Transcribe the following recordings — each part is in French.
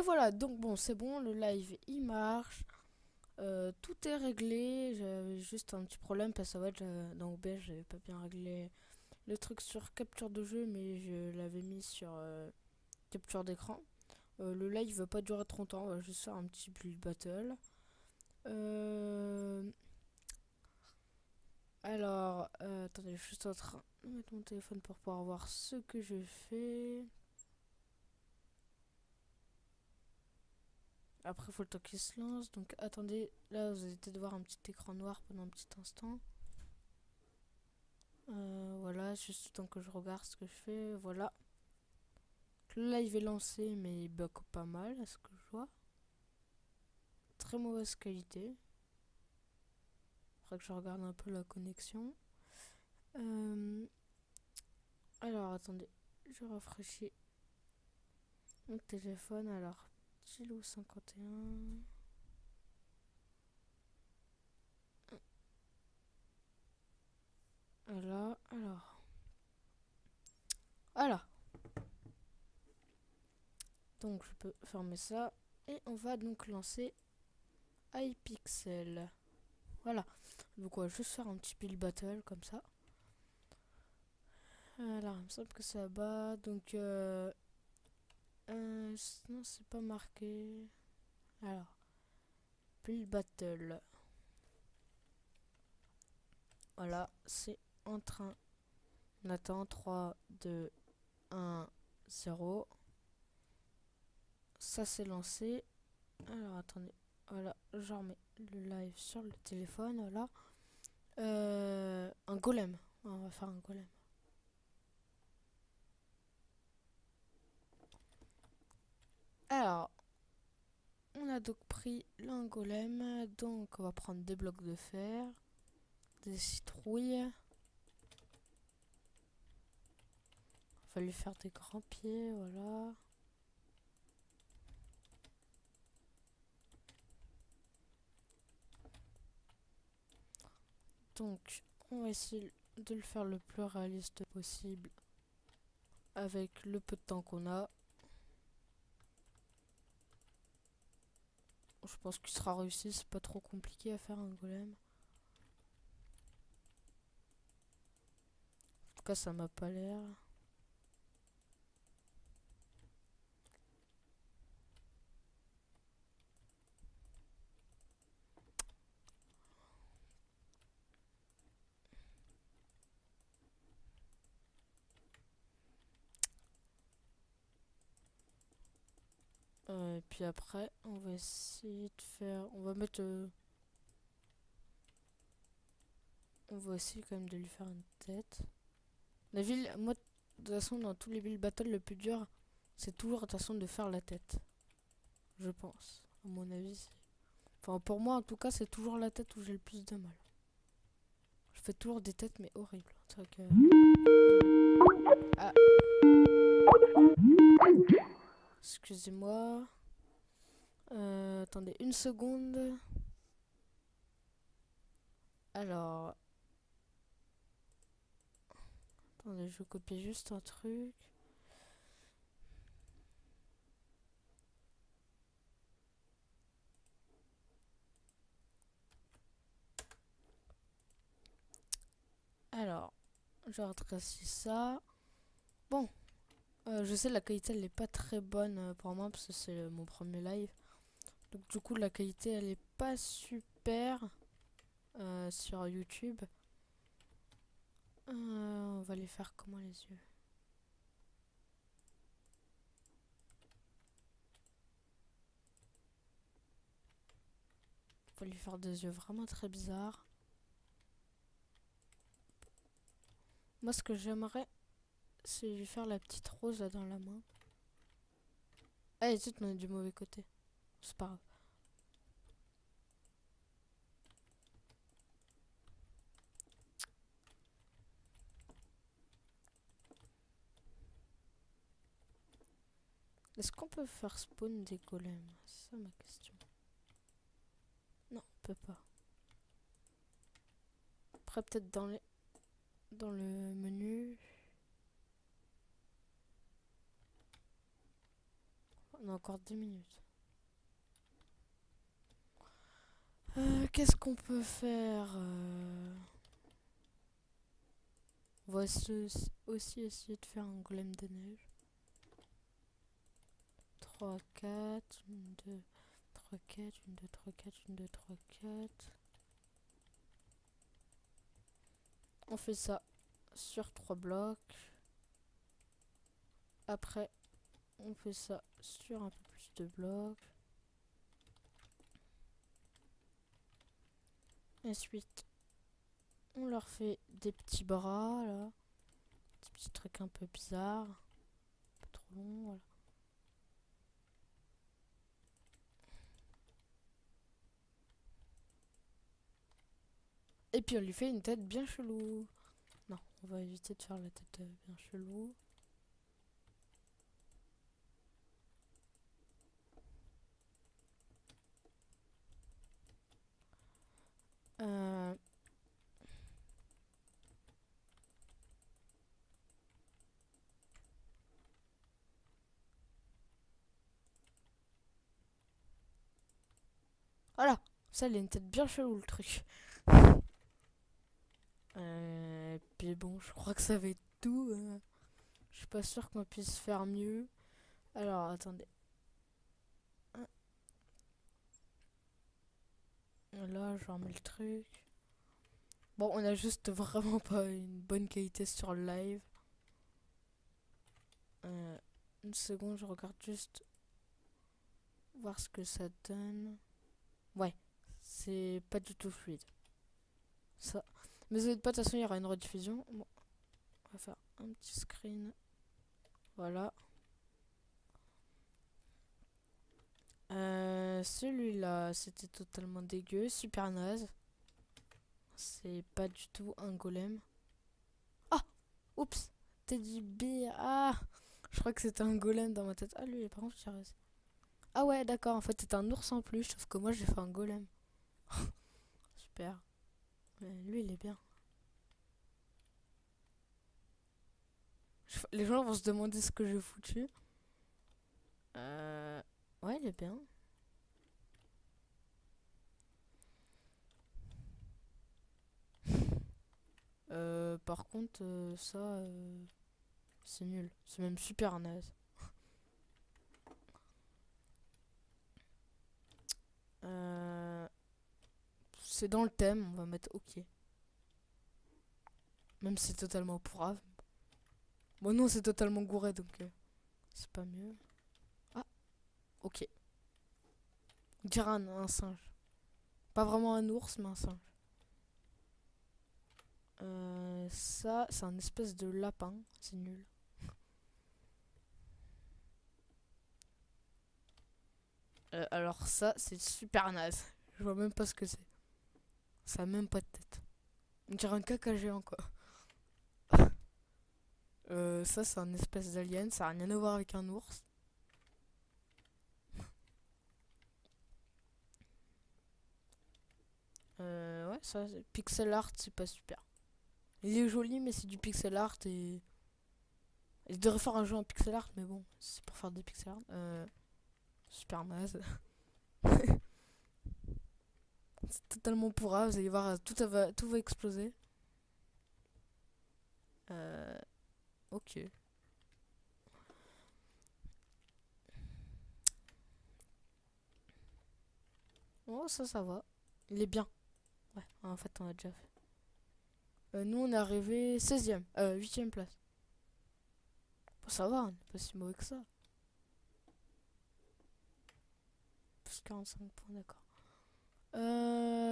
voilà, donc bon, c'est bon, le live il marche. Tout est réglé. J'avais juste un petit problème parce que dans OBS, j'avais pas bien réglé le truc sur capture de jeu, mais je l'avais mis sur capture d'écran. Le live va pas durer trop longtemps, on va juste faire un petit build battle. Attendez, je suis juste en train de mettre mon téléphone pour pouvoir voir ce que je fais. Après, il faut le temps qu'il se lance. Donc, attendez, là, vous allez peut-être voir un petit écran noir pendant un petit instant. Voilà, juste le temps que je regarde ce que je fais. Voilà. Le live est lancé, mais il bug pas mal, à ce que je vois. Très mauvaise qualité. Faudrait que je regarde un peu la connexion. Alors, attendez, je rafraîchis mon téléphone. Alors, Kilo 51. Voilà, alors. Donc, je peux fermer ça. Et on va donc lancer iPixel. Voilà. Donc, on va juste faire un petit build battle comme ça. Alors, il me semble que ça bat. Donc, non, c'est pas marqué. Alors, build battle. Voilà, c'est en train. On attend 3, 2, 1, 0. Ça c'est lancé. Alors, attendez. Voilà, je remets le live sur le téléphone. Voilà. Un golem. On va faire un golem. Alors, on a donc pris l'angolem. Donc, on va prendre des blocs de fer, des citrouilles. On va lui faire des grands pieds, voilà. Donc, on va essayer de le faire le plus réaliste possible avec le peu de temps qu'on a. Je pense qu'il sera réussi, c'est pas trop compliqué à faire un golem. En tout cas, ça m'a pas l'air. Et puis après, on va essayer de faire. On va mettre. On va essayer quand même de lui faire une tête. La ville, moi, de toute façon, dans tous les build battles, le plus dur, c'est toujours de toute façon de faire la tête. Je pense. À mon avis, enfin, pour moi, en tout cas, c'est toujours la tête où j'ai le plus de mal. Je fais toujours des têtes, mais horribles. C'est vrai que. Ah, excusez-moi. Attendez une seconde. Alors. Attendez, je copie juste un truc. Alors, je rétrécis ça. Bon, je sais la qualité elle est pas très bonne pour moi parce que c'est mon premier live. Donc du coup la qualité elle est pas super sur YouTube. On va les faire comment les yeux? On va lui faire des yeux vraiment très bizarres. Moi ce que j'aimerais c'est lui faire la petite rose là dans la main. Ah et zut on est du mauvais côté. C'est pas grave. Est-ce qu'on peut faire spawn des golems? C'est ça ma question. Non, on peut pas. Après peut-être dans le menu. On a encore 10 minutes. Qu'est-ce qu'on peut faire On va aussi essayer de faire un golem de neige. 3, 4, 1, 2, 3, 4, 1, 2, 3, 4, 1, 2, 3, 4. On fait ça sur 3 blocs. Après, on fait ça sur un peu plus de blocs. Ensuite, on leur fait des petits bras, là. Des petits trucs un peu bizarres. Un peu trop longs, voilà. Et puis on lui fait une tête bien chelou. Non, on va éviter de faire la tête bien chelou. Euh... Voilà, ça il a une tête bien chelou le truc. Puis bon, je crois que ça va être tout. Je suis pas sûr qu'on puisse faire mieux. Alors, attendez. Là, je remets le truc. Bon, on a juste vraiment pas une bonne qualité sur le live. Une seconde, je regarde juste voir ce que ça donne. Ouais, c'est pas du tout fluide. Ça. Mais vous n'êtes pas, de toute façon, il y aura une rediffusion. Bon, on va faire un petit screen. Voilà. Celui-là, c'était totalement dégueu, super naze. C'est pas du tout un golem. Ah, oups, Teddy Bear. Ah, je crois que c'était un golem dans ma tête. Ah, lui, par contre, j'ai réussi. Ah ouais, d'accord, en fait, c'est un ours en plus, sauf que moi, j'ai fait un golem. Super. Mais lui, il est bien. Les gens vont se demander ce que j'ai foutu. Ouais, il est bien. Par contre, ça, c'est nul. C'est même super naze. C'est dans le thème, on va mettre OK. Même si c'est totalement pourrave. Bon, non, c'est totalement gouré, donc c'est pas mieux. Ah, OK. On dirait un singe. Pas vraiment un ours, mais un singe. Ça, c'est un espèce de lapin. C'est nul. Alors ça, c'est super naze. Je vois même pas ce que c'est. Ça a même pas de tête. On dirait un caca géant, quoi. Ça, c'est un espèce d'alien. Ça a rien à voir avec un ours. Ouais, ça, pixel art, c'est pas super. Il est joli, mais c'est du pixel art et... Il devrait faire un jeu en pixel art, mais bon, c'est pour faire des pixel art. Super naze. C'est totalement pourrave, vous allez voir, tout va exploser. Ok. Oh, ça va. Il est bien. Ouais, en fait, on a déjà fait. Nous, on est arrivé 16ème, 8ème place. Bon, ça va, on n'est pas si mauvais que ça. Plus 45 points, d'accord.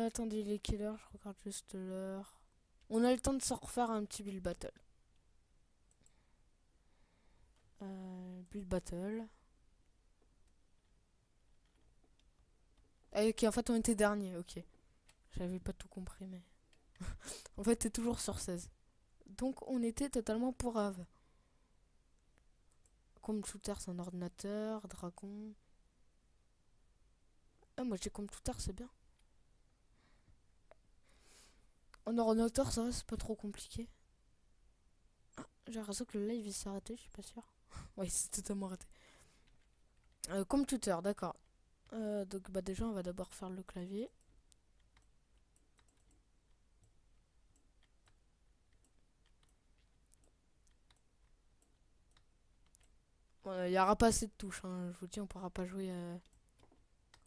Attendez, il est quelle heure? Je regarde juste l'heure. On a le temps de se refaire un petit build battle. Build battle. Ok, en fait, on était dernier, ok. J'avais pas tout compris, mais... En fait, t'es toujours sur 16. Donc, on était totalement pourrave. Comme shooter, c'est un ordinateur. Dragon. Ah, moi, j'ai comme shooter, c'est bien. En ordinateur, ça va, c'est pas trop compliqué. Ah, j'ai l'impression que le live il s'est arrêté, je suis pas sûre. Ouais, c'est totalement raté. Computer, d'accord. Donc bah déjà on va d'abord faire le clavier. Il n'y aura pas assez de touches, hein. Je vous dis, on pourra pas jouer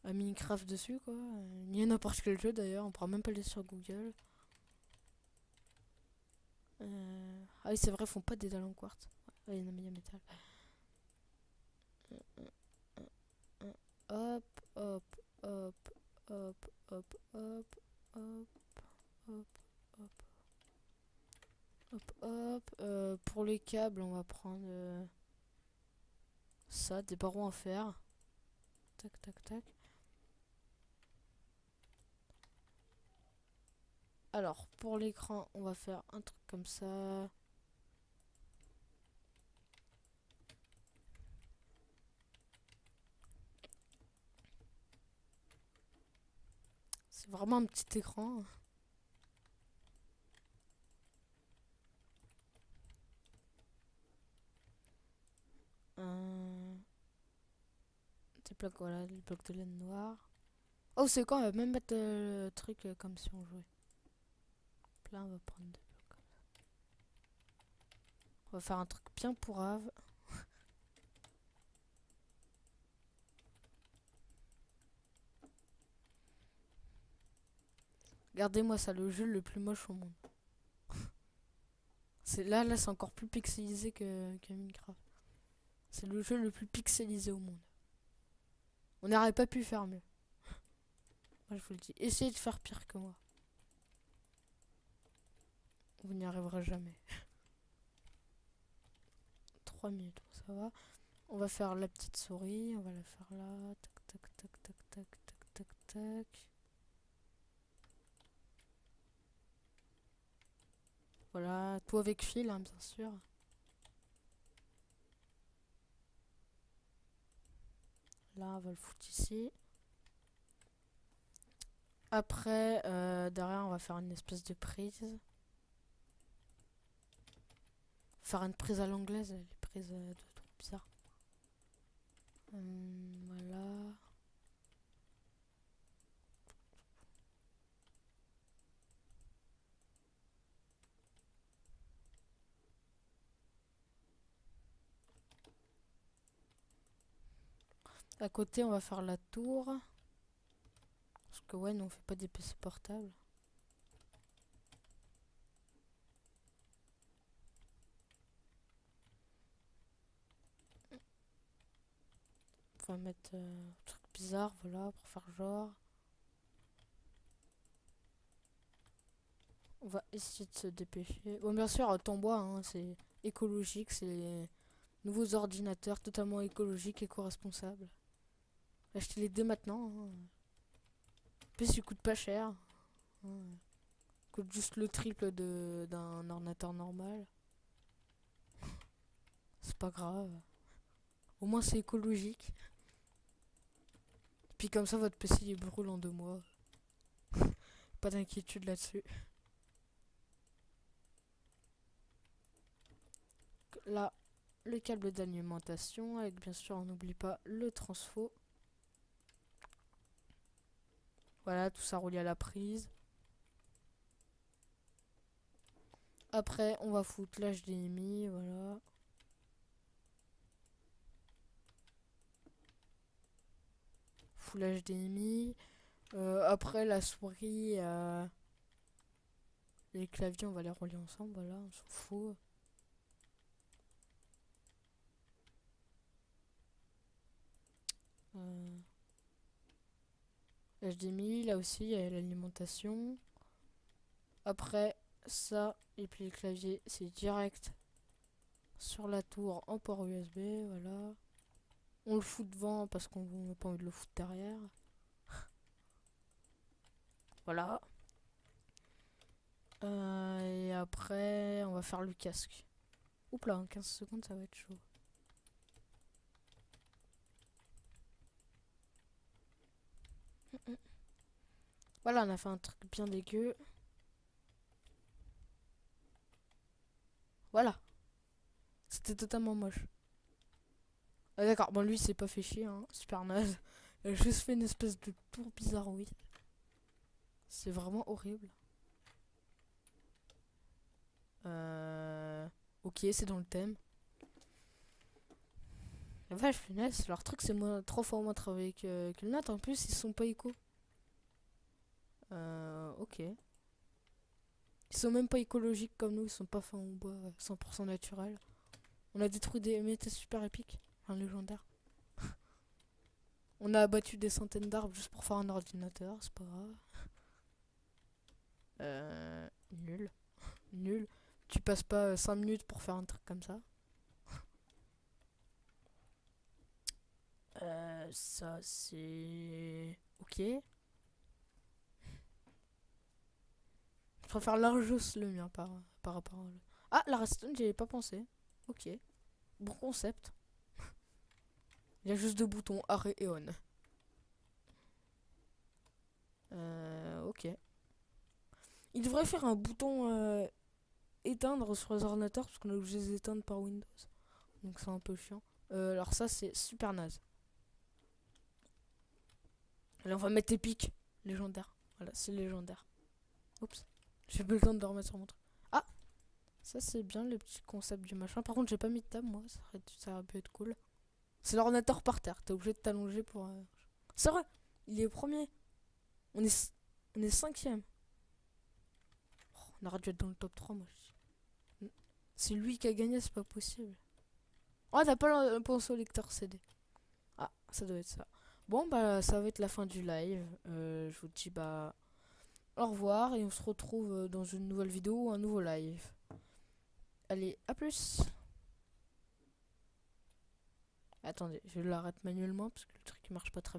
à Minecraft dessus, quoi. Ni à n'importe quel jeu d'ailleurs, on pourra même pas aller sur Google. Ah oui, c'est vrai, ils font pas des dalles en quartz. Ouais, non, mais il y a métal. Hop, hop, hop, hop, hop, hop, hop, hop, hop, hop, hop. Pour les câbles, on va prendre ça, des barreaux en fer. Tac, tac, tac. Alors, pour l'écran, on va faire un truc comme ça. C'est vraiment un petit écran. Euh, Des blocs, voilà, les blocs de laine noire. Oh, c'est quoi? On va même mettre le truc comme si on jouait. Là, on va prendre des blocs. On va faire un truc bien pourrave. Regardez-moi ça, le jeu le plus moche au monde. Là, c'est encore plus pixelisé que Minecraft. C'est le jeu le plus pixelisé au monde. On n'aurait pas pu faire mieux. Moi, je vous le dis. Essayez de faire pire que moi. Vous n'y arriverez jamais. 3 minutes, ça va. On va faire la petite souris. On va la faire là. Tac, tac, tac, tac, tac, tac, tac, tac. Voilà, tout avec fil, hein, bien sûr. Là, on va le foutre ici. Après, derrière, on va faire une espèce de prise. Faire une prise à l'anglaise, les prises de trop bizarres. Voilà. À côté, on va faire la tour. Parce que ouais, nous on fait pas des PC portables. On va mettre un truc bizarre, voilà, pour faire genre. On va essayer de se dépêcher. Bon, bien sûr, ton bois, hein, c'est écologique, c'est les nouveaux ordinateurs totalement écologiques, éco-responsables. Achetez-les dès maintenant. Hein. En plus, ils coûtent pas cher. Hein. Ils coûtent juste le triple d'un ordinateur normal. C'est pas grave. Au moins, c'est écologique. Puis comme ça, votre PC il brûle en 2 mois. Pas d'inquiétude là-dessus. Là, le câble d'alimentation, avec bien sûr, on n'oublie pas le transfo. Voilà, tout ça relié à la prise. Après, on va foutre l'HDMI, voilà. Full HDMI. Après, la souris, les claviers, on va les relier ensemble, voilà, on s'en fout. HDMI, là aussi, il y a l'alimentation. Après, ça, et puis le clavier, c'est direct sur la tour en port USB, voilà. On le fout devant parce qu'on n'a pas envie de le foutre derrière. Voilà. Et après, on va faire le casque. Oups là, en 15 secondes, ça va être chaud. Voilà, on a fait un truc bien dégueu. Voilà. C'était totalement moche. Ah, d'accord, bon lui c'est pas fait chier, hein. Super naze. Il a juste fait une espèce de tour bizarroïde. C'est vraiment horrible. Ok, c'est dans le thème. La vache, punaise, leur truc c'est 3 fois moins travaillé que le nôtre. En plus, ils sont pas éco. Ok. Ils sont même pas écologiques comme nous, ils sont pas faits en bois 100% naturel. On a détruit des métaux super épiques, enfin légendaires. On a abattu des centaines d'arbres juste pour faire un ordinateur, c'est pas grave. Nul. Nul. Tu passes pas 5 minutes pour faire un truc comme ça. Ça c'est... Ok. Je préfère largement le mien par rapport à... Ah, la redstone, j'y avais pas pensé. Ok. Bon concept. Il y a juste 2 boutons, arrêt et on. Ok. Il devrait faire un bouton éteindre sur les ordinateurs parce qu'on est obligé de les éteindre par Windows. Donc c'est un peu chiant. Alors ça c'est super naze. Allez, on va mettre épique. Légendaire. Voilà, c'est légendaire. Oups. J'ai pas le temps de remettre sur mon truc. Ah, ça c'est bien le petit concept du machin. Par contre j'ai pas mis de table moi, ça aurait pu être cool. C'est l'ordinateur par terre, t'es obligé de t'allonger pour... C'est vrai, il est premier. On est, on est cinquième. Oh, on aurait dû être dans le top 3 moi. C'est lui qui a gagné, c'est pas possible. Oh, t'as pas le pinceau lecteur CD. Ah, ça doit être ça. Bon, bah, ça va être la fin du live. Je vous dis, bah, au revoir et on se retrouve dans une nouvelle vidéo ou un nouveau live. Allez, à plus. Attendez, je l'arrête manuellement parce que le truc marche pas très bien.